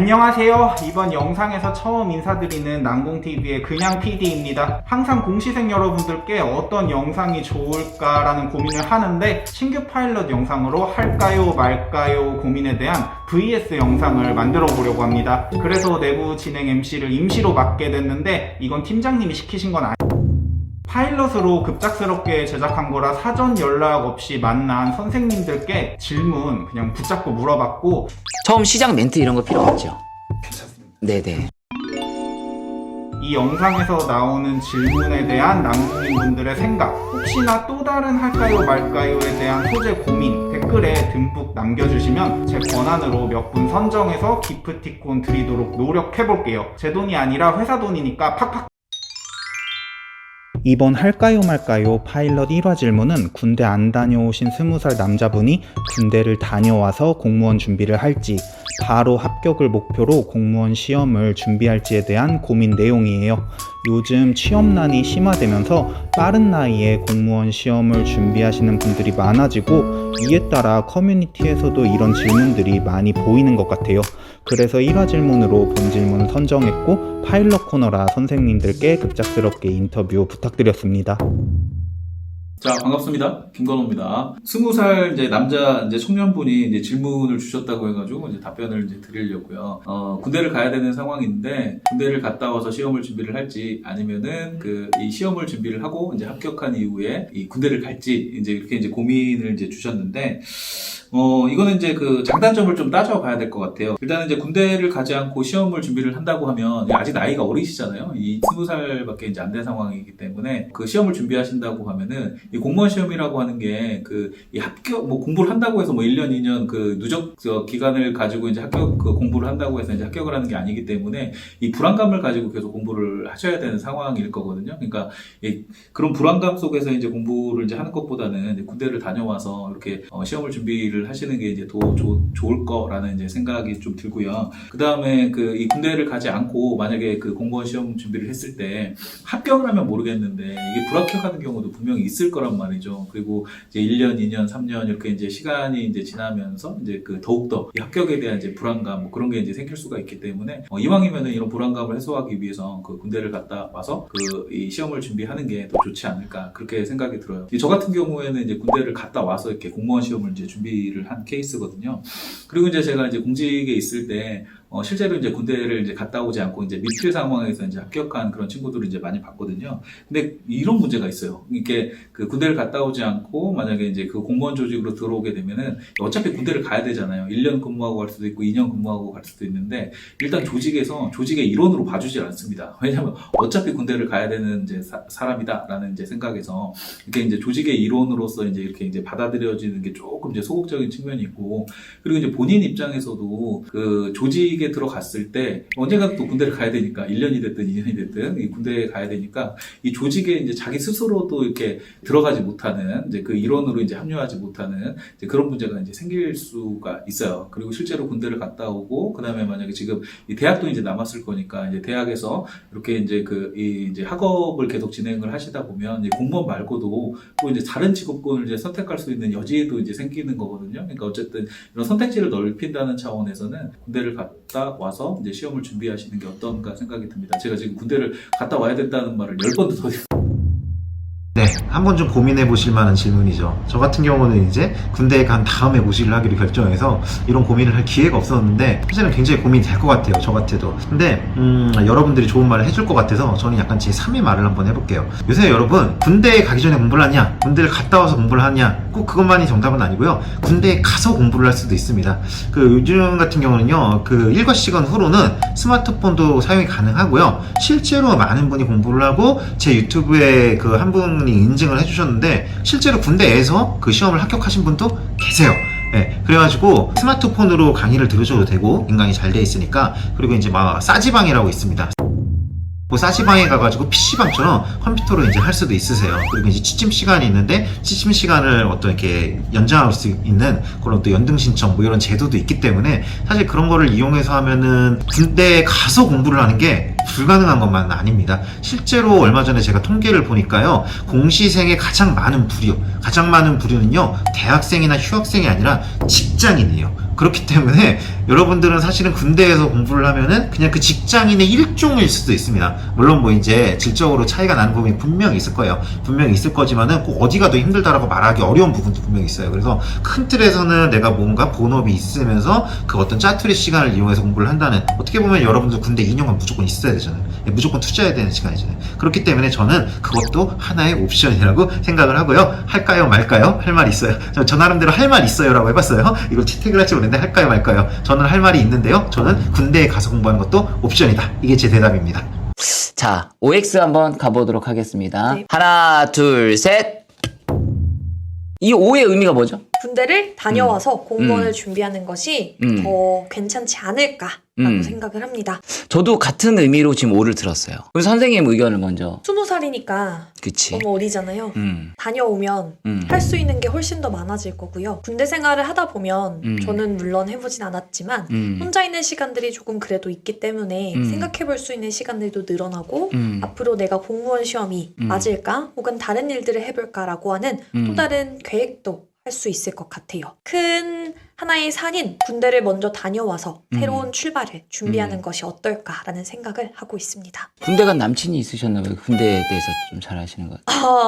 안녕하세요. 이번 영상에서 처음 인사드리는 난공TV의 그냥 PD입니다. 항상 공시생 여러분들께 어떤 영상이 좋을까라는 고민을 하는데 신규 파일럿 영상으로 할까요 말까요 고민에 대한 VS 영상을 만들어 보려고 합니다. 그래서 내부 진행 MC를 임시로 맡게 됐는데 이건 팀장님이 시키신 건 파일럿으로 급작스럽게 제작한 거라 사전 연락 없이 만난 선생님들께 질문 그냥 붙잡고 물어봤고, 처음 시작 멘트 이런 거 필요 없죠? 괜찮습니다. 네네. 이 영상에서 나오는 질문에 대한 난공인분들의 생각, 혹시나 또 다른 할까요 말까요에 대한 소재 고민 댓글에 듬뿍 남겨주시면 제 권한으로 몇 분 선정해서 기프티콘 드리도록 노력해볼게요. 제 돈이 아니라 회사 돈이니까 팍팍. 이번 할까요 말까요 파일럿 1화 질문은 군대 안 다녀오신 20살 남자분이 군대를 다녀와서 공무원 준비를 할지, 바로 합격을 목표로 공무원 시험을 준비할지에 대한 고민 내용이에요. 요즘 취업난이 심화되면서 빠른 나이에 공무원 시험을 준비하시는 분들이 많아지고, 이에 따라 커뮤니티에서도 이런 질문들이 많이 보이는 것 같아요. 그래서 1화 질문으로 본 질문을 선정했고, 파일럿 코너라 선생님들께 급작스럽게 인터뷰 부탁드렸습니다. 자, 반갑습니다. 김건호입니다. 20살 이제 남자 이제 청년분이 이제 질문을 주셨다고 해가지고 이제 답변을 이제 드리려고요. 군대를 가야 되는 상황인데, 군대를 갔다 와서 시험을 준비를 할지, 아니면은 이 시험을 준비를 하고 이제 합격한 이후에 이 군대를 갈지, 이제 이렇게 이제 고민을 이제 주셨는데, 이거는 이제 장단점을 좀 따져봐야 될 것 같아요. 일단은 이제 군대를 가지 않고 시험을 준비를 한다고 하면 아직 나이가 어리시잖아요. 이 20살밖에 이제 안 된 상황이기 때문에 시험을 준비하신다고 하면은 이 공무원 시험이라고 하는 게 이 합격, 공부를 한다고 해서 1년, 2년 누적 기간을 가지고 이제 공부를 한다고 해서 이제 합격을 하는 게 아니기 때문에 이 불안감을 가지고 계속 공부를 하셔야 되는 상황일 거거든요. 그러니까 그런 불안감 속에서 이제 공부를 이제 하는 것보다는 이제 군대를 다녀와서 이렇게 시험을 준비를 하시는 게 이제 더 좋을 거라는 이제 생각이 좀 들고요. 그 다음에 이 군대를 가지 않고 만약에 공무원 시험 준비를 했을 때 합격을 하면 모르겠는데 이게 불합격하는 경우도 분명히 있을 거란 말이죠. 그리고 이제 1년, 2년, 3년 이렇게 이제 시간이 이제 지나면서 이제 더욱더 이 합격에 대한 이제 불안감 그런 게 이제 생길 수가 있기 때문에 이왕이면은 이런 불안감을 해소하기 위해서 군대를 갔다 와서 이 시험을 준비하는 게 더 좋지 않을까 그렇게 생각이 들어요. 저 같은 경우에는 이제 군대를 갔다 와서 이렇게 공무원 시험을 이제 준비를 한 케이스거든요. 그리고 이제 제가 이제 공직에 있을 때 실제로 이제 군대를 이제 갔다 오지 않고 이제 미필 상황에서 이제 합격한 그런 친구들을 이제 많이 봤거든요. 근데 이런 문제가 있어요. 이게 군대를 갔다 오지 않고 만약에 이제 공무원 조직으로 들어오게 되면은 어차피 군대를 가야 되잖아요. 1년 근무하고 갈 수도 있고 2년 근무하고 갈 수도 있는데, 일단 조직의 일원으로 봐주지 않습니다. 왜냐하면 어차피 군대를 가야 되는 이제 사람이다라는 이제 생각에서 이렇게 이제 조직의 일원으로서 이제 이렇게 이제 받아들여지는 게 조금 이제 소극적인 측면이 있고, 그리고 이제 본인 입장에서도 조직에 들어갔을 때 언젠가 또 군대를 가야 되니까 1년이 됐든 2년이 됐든 이 군대에 가야 되니까 이 조직에 이제 자기 스스로도 이렇게 들어가지 못하는 이제 일원으로 이제 합류하지 못하는 이제 그런 문제가 이제 생길 수가 있어요. 그리고 실제로 군대를 갔다 오고 그다음에 만약에 지금 이 대학도 이제 남았을 거니까 이제 대학에서 이렇게 이제 이제 학업을 계속 진행을 하시다 보면 이제 공무원 말고도 또 이제 다른 직업군을 이제 선택할 수 있는 여지도 이제 생기는 거거든요. 그러니까 어쨌든 이런 선택지를 넓힌다는 차원에서는 군대를 갔다 와서 이제 시험을 준비하시는 게 어떤가 생각이 듭니다. 제가 지금 군대를 갔다 와야 된다는 말을 10번도 더 네, 한번 좀 고민해 보실 만한 질문이죠. 저 같은 경우는 이제 군대에 간 다음에 모시를 하기로 결정해서 이런 고민을 할 기회가 없었는데, 사실은 굉장히 고민이 될 것 같아요, 저 같아도. 근데 여러분들이 좋은 말을 해줄 것 같아서 저는 약간 제 3의 말을 한번 해볼게요. 요새 여러분, 군대에 가기 전에 공부를 하냐, 군대를 갔다 와서 공부를 하냐, 꼭 그것만이 정답은 아니고요. 군대에 가서 공부를 할 수도 있습니다. 요즘 같은 경우는요, 일과 시간 후로는 스마트폰도 사용이 가능하고요. 실제로 많은 분이 공부를 하고 제 유튜브에 한 분이 인증을 해주셨는데, 실제로 군대에서 시험을 합격하신 분도 계세요. 네, 그래가지고 스마트폰으로 강의를 들으셔도 되고, 인강이 잘 돼 있으니까. 그리고 이제 싸지방이라고 있습니다. 싸지방에 가가지고 PC방처럼 컴퓨터로 이제 할 수도 있으세요. 그리고 이제 취침 시간이 있는데, 취침 시간을 이렇게 연장할 수 있는 그런 또 연등 신청 이런 제도도 있기 때문에, 사실 그런 거를 이용해서 하면은 군대에 가서 공부를 하는 게 불가능한 것만은 아닙니다. 실제로 얼마 전에 제가 통계를 보니까요, 공시생의 가장 많은 부류는요, 대학생이나 휴학생이 아니라 직장인이에요. 그렇기 때문에 여러분들은 사실은 군대에서 공부를 하면은 그냥 그 직장인의 일종일 수도 있습니다. 물론 뭐 이제 질적으로 차이가 나는 부분이 분명히 있을 거예요. 분명히 있을 거지만은 꼭 어디가 더 힘들다라고 말하기 어려운 부분도 분명히 있어요. 그래서 큰 틀에서는 내가 뭔가 본업이 있으면서 그 어떤 짜투리 시간을 이용해서 공부를 한다는, 어떻게 보면 여러분들 군대 2년간 무조건 있어야 되잖아요. 무조건 투자해야 되는 시간이잖아요. 그렇기 때문에 저는 그것도 하나의 옵션이라고 생각을 하고요. 할까요 말까요? 할 말 있어요. 저 나름대로 할 말 있어요 라고 해봤어요. 이걸 채택을 할지 모르겠는데 할까요 말까요? 저는 할 말이 있는데요. 저는 군대에 가서 공부하는 것도 옵션이다. 이게 제 대답입니다. 자, OX 한번 가보도록 하겠습니다. 네. 하나, 둘, 셋. 이 O의 의미가 뭐죠? 군대를 다녀와서 공무원을 준비하는 것이 더 괜찮지 않을까라고 생각을 합니다. 저도 같은 의미로 지금 O를 들었어요. 그럼 선생님 의견을 먼저. 20살이니까 그치. 너무 어리잖아요. 다녀오면 음. 할 수 있는 게 훨씬 더 많아질 거고요. 군대 생활을 하다 보면 저는 물론 해보진 않았지만 혼자 있는 시간들이 조금 그래도 있기 때문에 생각해볼 수 있는 시간들도 늘어나고 앞으로 내가 공무원 시험이 맞을까 혹은 다른 일들을 해볼까라고 하는 또 다른 계획도 할 수 있을 것 같아요. 큰 하나의 산인 군대를 먼저 다녀와서 새로운 출발을 준비하는 것이 어떨까라는 생각을 하고 있습니다. 군대 간 남친이 있으셨나 봐요. 군대에 대해서 좀 잘 아시는 것 같아요.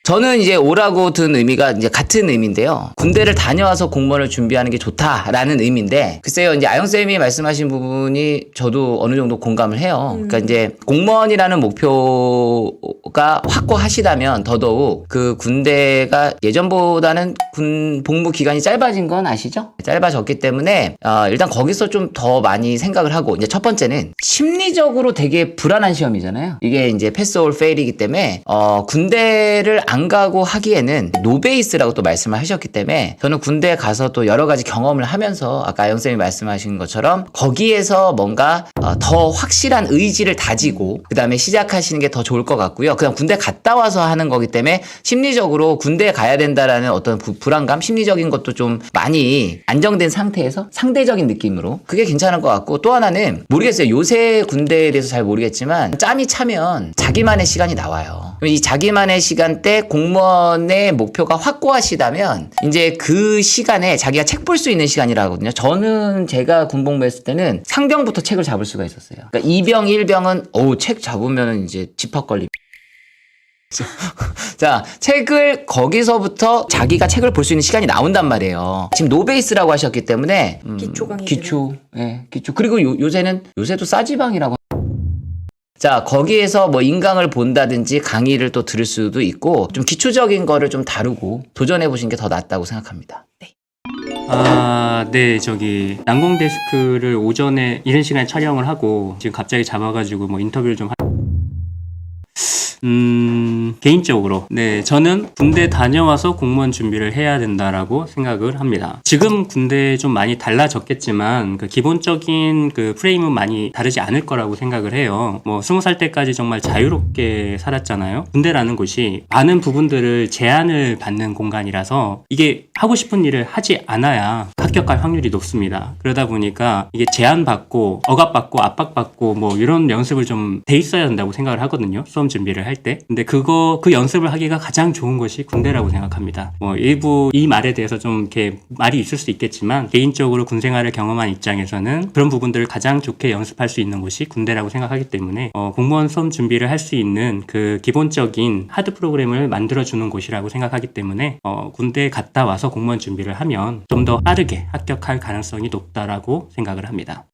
저는 이제 O라고 든 의미가 이제 같은 의미인데요. 군대를 다녀와서 공무원을 준비하는 게 좋다라는 의미인데, 글쎄요, 이제 아영쌤이 말씀하신 부분이 저도 어느 정도 공감을 해요. 그러니까 이제 공무원이라는 목표가 확고하시다면 더더욱 그 군대가 예전보다는 군 복무 기간이 짧아진 건 아시죠? 짧아졌기 때문에 일단 거기서 좀 더 많이 생각을 하고, 이제 첫 번째는 심리적으로 되게 불안한 시험이잖아요. 이게 이제 패스 올 페일이기 때문에 군대를 안 가고 하기에는 노베이스라고 또 말씀을 하셨기 때문에, 저는 군대에 가서 또 여러 가지 경험을 하면서 아까 아영쌤이 말씀하신 것처럼 거기에서 뭔가 더 확실한 의지를 다지고 그 다음에 시작하시는 게 더 좋을 것 같고요. 그다음 군대 갔다 와서 하는 거기 때문에 심리적으로 군대에 가야 된다라는 어떤 불안감, 심리적인 것도 좀 많이 안정된 상태에서 상대적인 느낌으로 그게 괜찮을 것 같고, 또 하나는 모르겠어요. 요새 군대에 대해서 잘 모르겠지만 짬이 차면 자기만의 시간이 나와요. 이 자기만의 시간 때 공무원의 목표가 확고하시다면 이제 그 시간에 자기가 책 볼 수 있는 시간이라거든요. 저는 제가 군복무 했을 때는 상병부터 책을 잡을 수가 있었어요. 그러니까 2병, 1병은 책 잡으면 이제 집합 걸립니다. 자, 책을 거기서부터 자기가 책을 볼 수 있는 시간이 나온단 말이에요. 지금 노베이스라고 하셨기 때문에 기초 강의들은. 기초. 그리고 요새도 싸지방이라고. 자, 거기에서 뭐 인강을 본다든지 강의를 또 들을 수도 있고, 좀 기초적인 거를 좀 다루고 도전해 보시는 게 더 낫다고 생각합니다. 네, 난공 데스크를 오전에 이른 시간에 촬영을 하고 지금 갑자기 잡아가지고 뭐 인터뷰를 좀 개인적으로 저는 군대 다녀와서 공무원 준비를 해야 된다라고 생각을 합니다. 지금 군대 좀 많이 달라졌겠지만 그 기본적인 그 프레임은 많이 다르지 않을 거라고 생각을 해요. 뭐 20살 때까지 정말 자유롭게 살았잖아요. 군대라는 곳이 많은 부분들을 제한을 받는 공간이라서 이게 하고 싶은 일을 하지 않아야 합격할 확률이 높습니다. 그러다 보니까 이게 제한받고 억압받고 압박받고 뭐 이런 연습을 좀 돼 있어야 된다고 생각을 하거든요. 수험 준비를 할 때. 근데 그 연습을 하기가 가장 좋은 것이 군대라고 생각합니다. 뭐 일부 이 말에 대해서 좀 이렇게 말이 있을 수 있겠지만, 개인적으로 군 생활을 경험한 입장에서는 그런 부분들을 가장 좋게 연습할 수 있는 곳이 군대라고 생각하기 때문에 공무원 수험 준비를 할 수 있는 그 기본적인 하드 프로그램을 만들어주는 곳이라고 생각하기 때문에 군대에 갔다 와서 공무원 준비를 하면 좀 더 빠르게 합격할 가능성이 높다라고 생각을 합니다.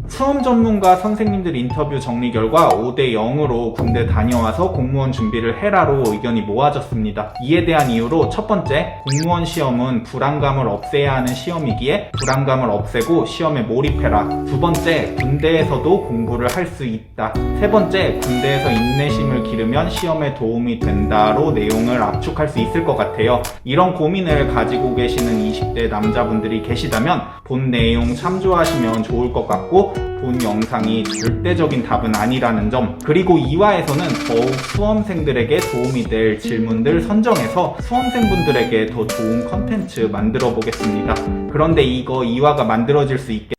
수험 전문가 선생님들 인터뷰 정리 결과 5대 0으로 군대 다녀와서 공무원 준비를 해라로 의견이 모아졌습니다. 이에 대한 이유로 첫 번째, 공무원 시험은 불안감을 없애야 하는 시험이기에 불안감을 없애고 시험에 몰입해라. 두 번째, 군대에서도 공부를 할 수 있다. 세 번째, 군대에서 인내심을 기르면 시험에 도움이 된다로 내용을 압축할 수 있을 것 같아요. 이런 고민을 가지고 계시는 20대 남자분들이 계시다면 본 내용 참조하시면 좋을 것 같고, 본 영상이 절대적인 답은 아니라는 점, 그리고 2화에서는 더욱 수험생들에게 도움이 될 질문들 선정해서 수험생분들에게 더 좋은 컨텐츠 만들어 보겠습니다. 그런데 이거 2화가 만들어질 수 있게